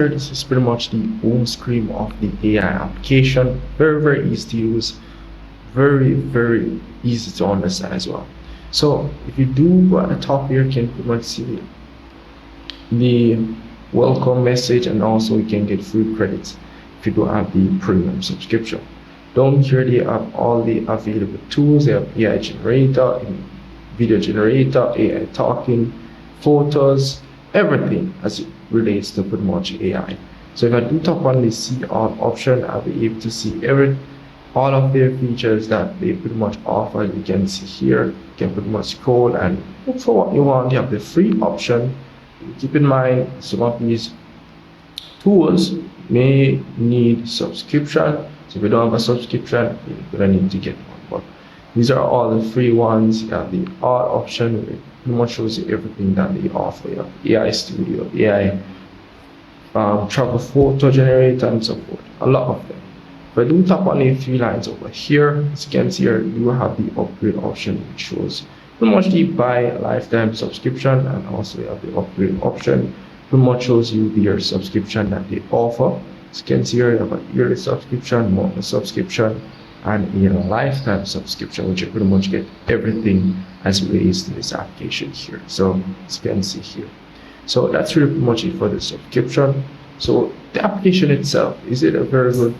This is pretty much the home screen of the AI application. Very easy to use, very easy to understand as well. So if you do go at the top here, you can pretty much see the welcome message, and also you can get free credits if you don't have the premium subscription. Down here they have all the available tools. They have AI generator, video generator, AI talking, photos, everything as it relates to pretty much AI. So if I do tap on the see all option, I'll be able to see all of their features that they pretty much offer. You can see here, you can pretty much scroll and look for what you want. You have the free option. Keep in mind some of these tools may need subscription. So if you don't have a subscription, you're gonna need to get one. But these are all the free ones. You have the all option, it pretty much shows you everything that they offer. You have AI Studio, AI travel photo generator, and so forth. A lot of them. If I do tap on a few lines over here, as you can see here, you have the upgrade option, which shows pretty much the buy lifetime subscription, and also you have the upgrade option, pretty much shows you their subscription that they offer. As you can see here, you have a yearly subscription, monthly subscription, and a lifetime subscription, which you pretty much get everything as it relates to this application here. So as you can see here. So that's really pretty much it for the subscription. So the application itself, is it a very good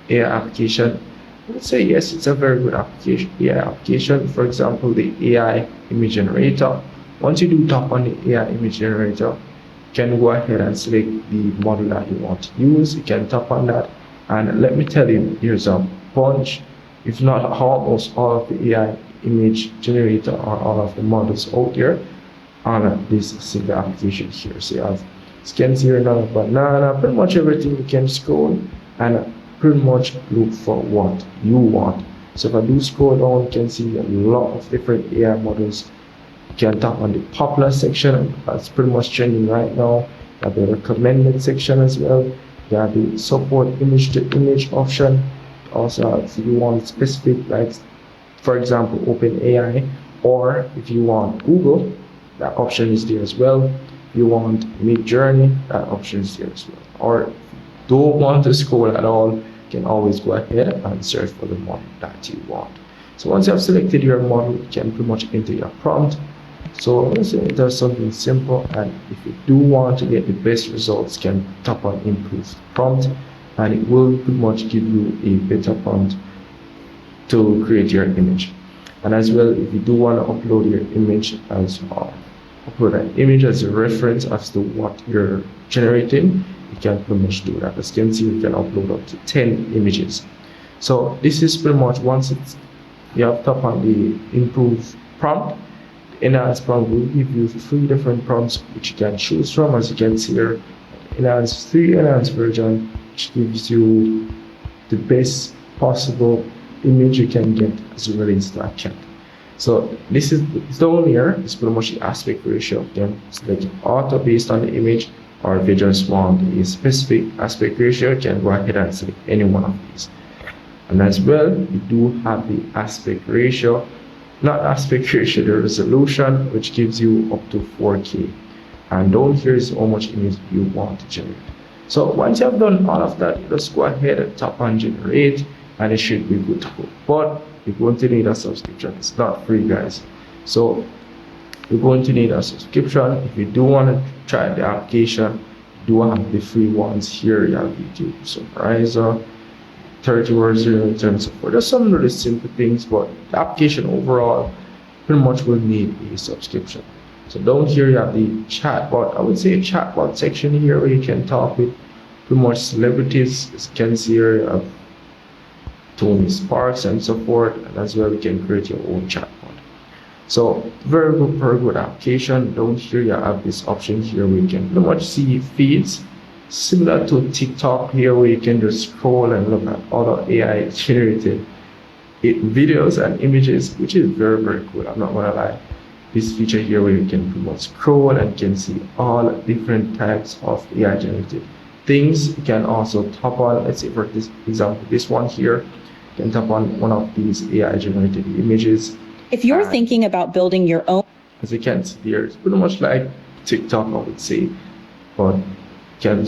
AI application? I would say yes, it's a very good application. AI application. For example, the AI image generator. Once you do tap on the AI image generator, you can go ahead and select the model that you want to use. You can tap on that, and let me tell you, here's a bunch, if not almost all of the AI image generator or all of the models out there on this single application here. So you have skins here now, banana, pretty much everything. You can scroll and pretty much look for what you want. So if I do scroll down, you can see a lot of different AI models. You can tap on the popular section, that's pretty much trending right now. You have the recommended section as well. You have the support image to image option. Also, if you want specific, like for example, OpenAI, or if you want Google, that option is there as well. If you want Midjourney, that option is there as well. Or if you don't want to scroll at all, you can always go ahead and search for the model that you want. So once you have selected your model, you can pretty much enter your prompt. So let's say enter something simple, and if you do want to get the best results, you can tap on improve prompt, and it will pretty much give you a better prompt to create your image. And as well, if you do want to upload your image as well, upload an image as a reference as to what you're generating, you can pretty much do that. As you can see, you can upload up to 10 images. So this is pretty much, once you have tap on the improve prompt, the enhanced prompt will give you 3 different prompts which you can choose from. As you can see here, enhanced version, which gives you the best possible image you can get as it relates to a chat. So this is down here, it's pretty much the aspect ratio. You can select auto based on the image, or if you just want a specific aspect ratio, you can go ahead and select any one of these. And as well, you do have the aspect ratio, not aspect ratio, the resolution, which gives you up to 4K. And down here is how much image you want to generate. So once you have done all of that, just go ahead and tap on generate, and it should be good to go. But you're going to need a subscription. It's not free, guys. So you're going to need a subscription. If you do want to try the application, you do have the free ones here. You have YouTube Summarizer, 30 words in terms of, there's some really simple things, but the application overall pretty much will need a subscription. So down here you have the chatbot. I would say a chatbot section here where you can talk with pretty much celebrities. As you can see here, you have Tony Sparks and so forth, and as well you can create your own chatbot. So very good application. Down here you have this option here where you can pretty much see feeds, similar to TikTok here, where you can just scroll and look at other AI generated videos and images, which is very cool. I'm not gonna lie. This feature here where you can pretty much scroll and you can see all different types of AI generated things. You can also tap on, let's say for this example, this one here, you can tap on one of these AI generated images. If you're thinking about building your own, as you can see here, it's pretty much like TikTok, I would say, but you can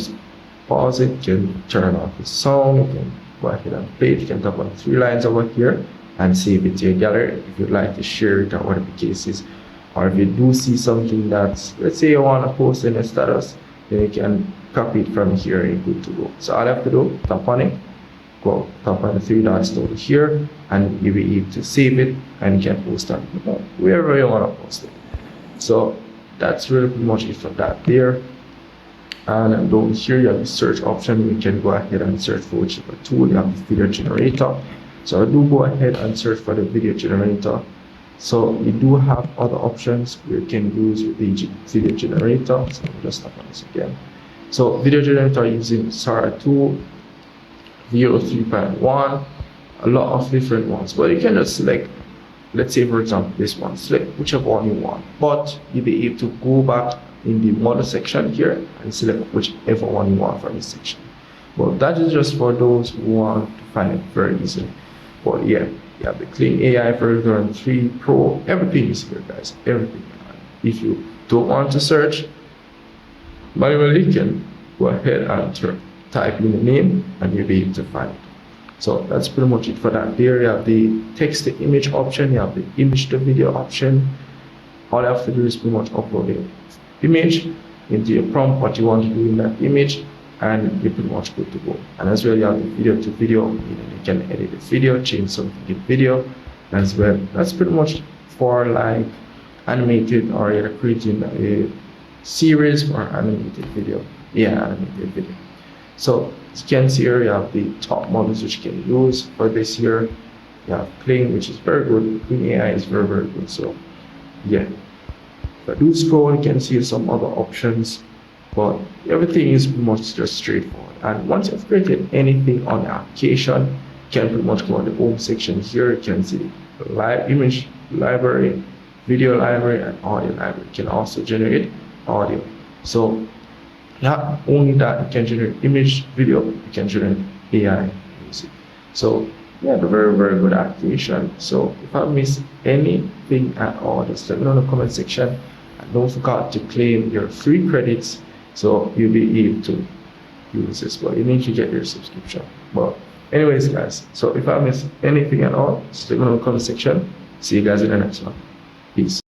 pause it, you can turn off the sound, you can go ahead and play it, you can tap on 3 lines over here and save it to your gallery if you'd like to share it or whatever the case is. Or if you do see something that's, let's say you want to post in a status, then you can copy it from here and good to go. So all you have to do, tap on it, go tap on the 3 dots over here, and you'll be able to save it and you can post it wherever you want to post it. So that's really pretty much it for that there. And down here you have the search option. You can go ahead and search for whichever tool. You have the video generator. So I do go ahead and search for the video generator. So you do have other options you can use with the video generator. So I'll just tap on this again. So video generator using Sora 2, Veo 3.1, a lot of different ones. But you can just select, let's say for example this one, select whichever one you want. But you'll be able to go back in the model section here and select whichever one you want from this section. Well, that is just for those who want to find it very easily. But yeah, you have the Clean AI Version 3 Pro, everything is here guys, everything. If you don't want to search manually, you can go ahead and type in the name and you'll be able to find it. So that's pretty much it for that. There you have the text to image option, you have the image to video option. All you have to do is pretty much upload the image into your prompt, what you want to do in that image, and you're pretty much good to go. And as well, you have the video to video, you can edit the video, change something in video as well. That's pretty much for like animated or you're creating a series or animated video. Yeah, animated video. So as you can see here, you have the top models which you can use for this here. You have Kling, which is very good. Kling AI is very, very good. So yeah. If I do scroll, you can see some other options, but everything is pretty much just straightforward. And once you've created anything on the application, you can pretty much go on the home section here. You can see live image library, video library, and audio library. You can also generate audio. So not only that, you can generate image, video, you can generate AI music. So yeah, a very, very good application. So if I miss anything at all, just let me know in the comment section. And don't forget to claim your free credits so you'll be able to use this. But you need to get your subscription. But anyways guys, so if I miss anything at all, just let me know in the comment section. See you guys in the next one. Peace.